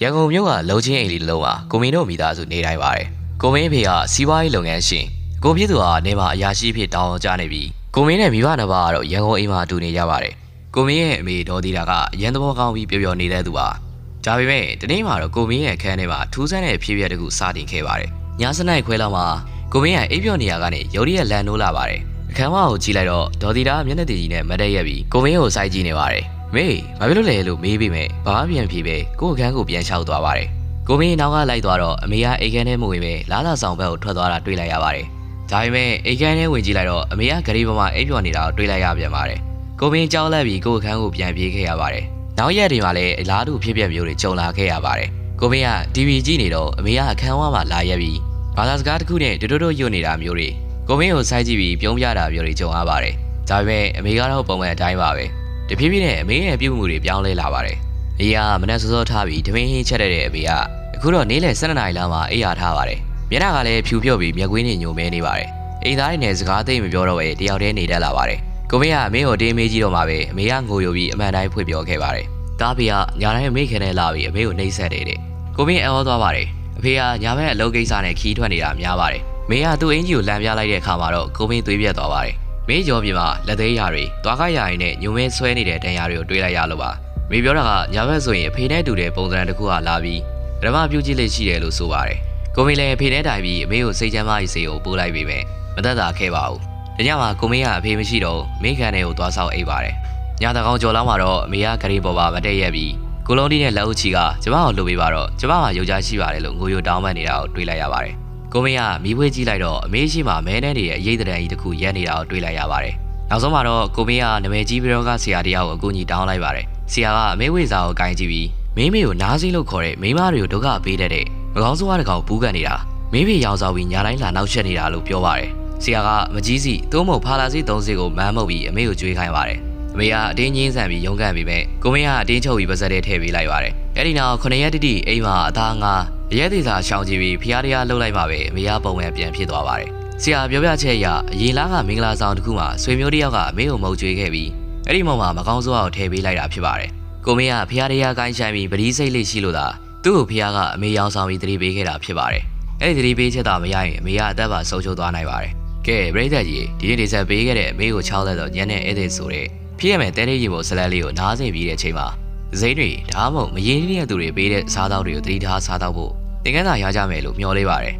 ရန်ကုန်မြို့ကလုံချင်းအိမ်လေးတစ်လုံးမှာကိုမင်းတို့မိသားစုနေထိုင်ပါတယ်။ကိုမင်းအဖေကစီးပွားရေးလုပ်ငန်းရှင်။ကိုပြည့်သူကနေမှာအရာရှိဖြစ်တောင်းကျနေပြီးကိုမင်းနဲ့မိဘနှစ်ပါးကတော့ရန်ကုန်အိမ်မှာတူနေကြပါတယ်။ကိုမင်းရဲ့အမေဒေါ်သီတာကရန်သဘောကောင်းပြီးပျော်ပျော်နေတဲ့သူပါ။ဒါပေမဲ့ဒီနေ့မှာတော့ကိုမင်းရဲ့အခန်းထဲမှာထူးဆန်းတဲ့ဖြစ်ပျက်တစ်ခုစတင်ခဲ့ပါတယ်။ညစနိုက်ခွဲလောက်မှာကိုမင်းရဲ့အိပ်ပျော်နေရကနေရုတ်တရက်လန်နိုးလာပါတယ်။အခန်းမကိုကြည့်လိုက်တော့ဒေါ်သီတာမျက်နှာတည်ကြီးနဲ့မတ်တက်ရက်ပြီးကိုမင်းကိုစိုက်ကြည့်နေပါတယ်။မေဘာဖြစ်လို့လဲလို့မေးပြီးမဲ့ဘာမှပြန်ဖြေပဲကို့အခန်းကိုပြန်လျှောက်သွားပါတယ်။ကိုမင်းနောက်ကလိုက်သွားတော့အမေကအိတ်ခမ်းထဲမဝင်ပဲလားလာဆောင်ဘက်ကိုထွက်သွားတာတွေ့လိုက်ရပါတယ်။ဒါပေမဲ့အိတ်ခမ်းထဲဝင်ကြည့်လိုက်တော့အမေကဂရီပေါ်မှာအိပ်ပျော်နေတာကိုတွေ့လိုက်ရပြန်ပါတယ်။ကိုမင်းကြောက်လန့်ပြီးကို့အခန်းကိုပြန်ပြေးခဲ့ရပါတယ်။နောက်ရက်တွေမှာလည်းအလားတူဖြစ်ပျက်မျိုးတွေကြုံလာခဲ့ရပါတယ်။ကိုမင်းက TV ကြည့်နေတော့အမေကအခန်းဝမှာလာရက်ပြီးဘာသာစကားတစ်ခုနဲ့တိုးတိုးရွတ်နေတာမျိုးတွေကိုမင်းကိုစိုက်ကြည့်ပြီးပြုံးပြတာမျိုးတွေကြုံရပါတယ်။ဒါပေမဲ့အမေကတော့ပုံမှန်အတိုင်းပါပဲ။တဖြည်းဖြည်းနဲ့အမေရဲ့ပြုမှုတွေပြောင်းလဲလာပါတယ်။အရာမနဲ့စောစောထားပြီးတမင်းဟင်းချက်တဲ့အမေကအခုတော့နေ့လယ်12နာရီလောက်မှအိပ်ရထားပါတယ်။မျက်နှာကလည်းဖြူဖြော့ပြီးမျက်ကွင်းနဲ့ညိုမဲနေပါတယ်။အိမ်သားတွေနဲ့စကားသိမ့်မပြောတော့ပဲတယောက်တည်းနေတတ်လာပါတယ်။ကိုမင်းကအမေကိုတင်းမေးကြည့်တော့မှပဲအမေကငိုယိုပြီးအမှန်တိုင်းဖွင့်ပြောခဲ့ပါတယ်။တားဖေကညာတိုင်းအမေခင်နဲ့လာပြီးအမေကိုနှိပ်စက်တယ်တဲ့။ကိုမင်းအော်သွားပါတယ်။အဖေကညာဘက်အလုပ်ကိစ္စနဲ့ခီးထွက်နေတာများပါတယ်။မေကသူ့အင်ကြီးကိုလမ်းပြလိုက်တဲ့အခါမှာတော့ကိုမင်းသွေးပြတ်သွားပါတယ်။မေကျော်ပြမှာလက်သေးရာတွေတွားကားရာတွေနဲ့ညုံမဲဆွဲနေတဲ့တန်ရာတွေကိုတွေးလိုက်ရလို့ပါ။မေပြောတာကညာဘက်ဆိုရင်အဖေနဲ့တူတဲ့ပုံစံတစ်ခုကလာပြီးဓမ္မပြုကြည့်လေးရှိတယ်လို့ဆိုပါတယ်။ကိုမင်းလည်းအဖေနဲ့တိုင်ပြီးအမေကိုစိတ်ချမ်းသာရေးစေကိုပို့လိုက်ပြီးပဲမသက်သာခဲ့ပါဘူး။ညမှာကိုမင်းကအဖေမရှိတော့မိခန်တွေကိုသွားဆောက်အိပ်ပါတယ်။ညတကောင်ကျော်လောက်မှာတော့အမေကဂရီပေါ်ပါမတက်ရက်ပြီးကိုလုံးတီးနဲ့လက်အုပ်ချီကကျမကိုလှုပ်ပေးပါတော့ကျမကယောက်ျားရှိပါတယ်လို့ငိုယိုတောင်းပန်နေတာကိုတွေးလိုက်ရပါတယ်။ကိုမင်းကမိဖွေးကြည့်လိုက်တော့အမေရှိမှမဲနှဲနေတဲ့အရေးတံကြီးတစ်ခုရက်နေတာကိုတွေးလိုက်ရပါတယ်။နောက်ဆုံးမှာတော့ကိုမင်းကနမဲကြီးပြောကဆရာတယောက်ကိုအကူအညီတောင်းလိုက်ပါတယ်။ဆရာကအမေဝေစာကိုကိုင်ကြည့်ပြီးမင်းမေကိုနားစိလို့ခေါ်တဲ့မိန်းမတွေကိုဒုက္ခပေးတတ်တဲ့မကောင်းဆိုးဝါးတစ်ကောင်ဘူးကန်နေတာမင်းဖေရောင်စားပြီးညာတိုင်းလာနောက်ချက်နေတာလို့ပြောပါတယ်။ဆရာကမကြီးစီသို့မဟုတ်ဖာလာစီ3စီကိုမန်းမုတ်ပြီးအမေကိုကြွေးခိုင်းပါတယ်။အမေကအတင်းငင်းဆန်ပြီးရုန်းကန်ပြီးမဲ့ကိုမင်းကအတင်းချုပ်ပြီးပါဇက်ထဲထည့်ပေးလိုက်ပါတယ်။အဲ့ဒီနောက်9ရက်တိတိအိမ်မှာအသားငါရဲသေးစာရှောင်ကြည့်ပြီးဖျားတရားလှုပ်လိုက်မှပဲအမေကပုံမှန်ပြန်ဖြစ်သွားပါတယ်။ဆရာပြောပြချက်အရအရင်လားကမင်္ဂလာဆောင်တစ်ခုမှာဆွေမျိုးတစ်ယောက်ကအမေကိုမုတ်ကြွေးခဲ့ပြီးအဲ့ဒီmomentမှာမကောင်းဆိုးအောင်ထည့်ပေးလိုက်တာဖြစ်ပါတယ်။ကိုမင်းကဖျားတရားကိုင်းဆိုင်ပြီးပတိစိတ်လေးရှိလို့သာသူ့ကိုဖျားကအမေရောင်ဆောင်ပြီးတတိပေးခဲ့တာဖြစ်ပါတယ်။အဲ့ဒီတတိပေးချက်သာမရရင်အမေကအသက်ပါဆုံးရှုံးသွားနိုင်ပါတယ်။ကဲပရိသတ်ကြီးဒီနေ့ဒီဆက်ပေးခဲ့တဲ့အမေကို6လက်တော့ညနေဧည့်သည်ဆိုတဲ့ဖြစ်ရမယ်တဲလေးရေပေါ်ဇလန်လေးကိုနားဆင်ပြီးတဲ့အချိန်မှာဇိမ်းတွေဒါမှမဟုတ်မရင်းနှီးတဲ့သူတွေပေးတဲ့စားသောက်တွေကိုတတိထားစားသောက်ဖို့သင်ခန်းစာရကြမယ်လို့မျှော်လင့်ပါတယ်